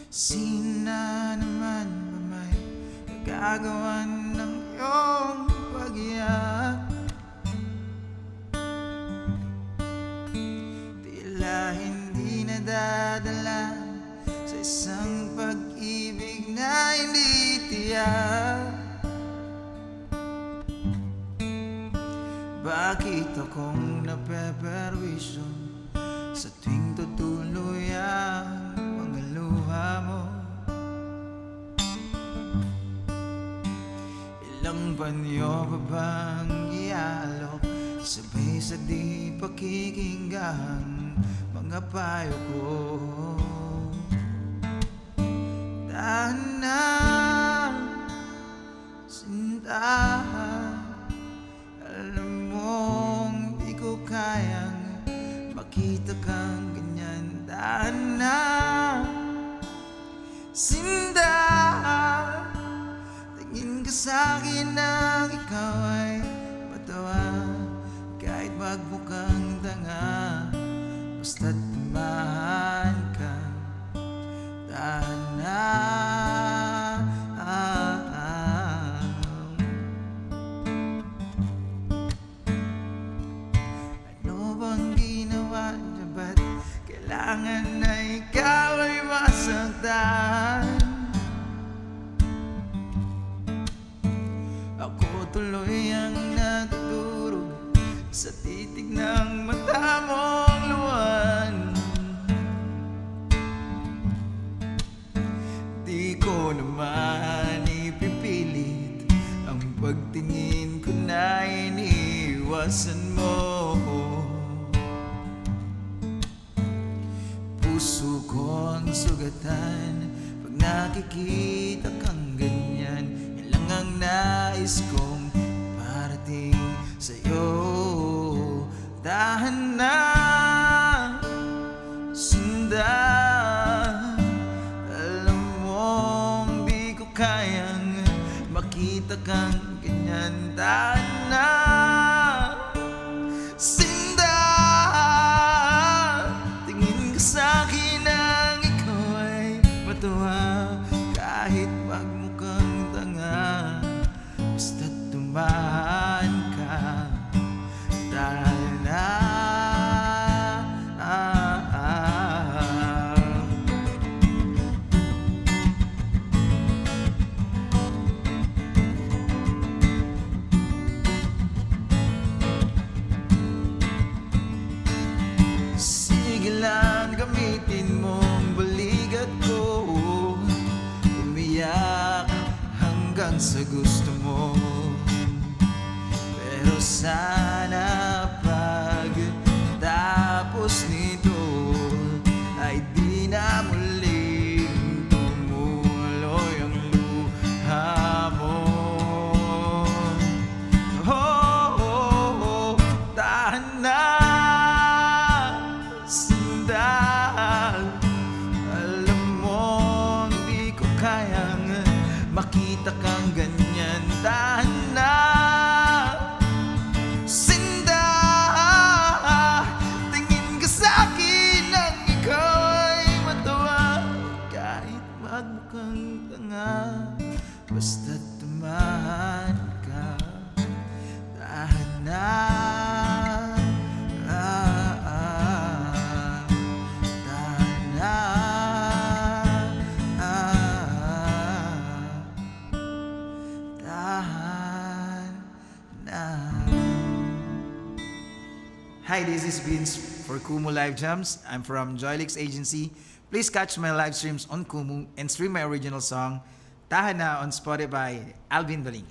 Sino naman ba may nagagawan ng iyong pag-iyak? Tila hindi nadadala sa isang pag-ibig na hindi tiyak. Bakit akong napeperwisyo sa tuwing tutuloy ang mga luha mo? Ilang banyo pa bang ialok sabay sa di pakikinggan mga payo ko? Dahan na, sinta, alam mong di ko kayang makita kang ganyan. Dahan na, sinta, tingin ka sa'kin nang ikaw ay matawa. Kahit magmukhang tanga, basta't tumahan ka. Dahan na, ano bang ginawa niya? Ba't kailangan na ikaw ay masaktan? Ako tuloy ang natutulog sa titig ng mata mong luwan. Di ko naman ipipilit ang pagtingin ko na iniiwasan mo. Puso ko'ng sugatan pag nakikita kang ganyan. Yan lang ang nais kong parating sa'yo. Dahan na, sundan, alam mong di ko kayang makita kang ganyan. Dahan na, sindan, tingin ka sa'kin nang ikaw ay matawa. Kahit magmukhang tanga, basta't tumahan ka. Dahil na, sige lang, gamitin mong balikat ko. Umiyak hanggang sa gusto mo. Pero sana pag tapos nito ay di na muling tumuloy ang luha mo. Oh, oh, oh, tahan na, sandal, alam mo di ko kayang makita kang ganyan. Tahan na, sinda, tingin ka sa'kin nang ikaw ay matawa. Kahit magmukhang tanga, basta't tumahan ka. Dahan na, dahan na, dahan na. Hi, this is Vince for Kumu Live Jams. I'm from Joylix Agency. Please catch my live streams on Kumu and stream my original song, Tahan Na, on Spotify. Alvin Baling.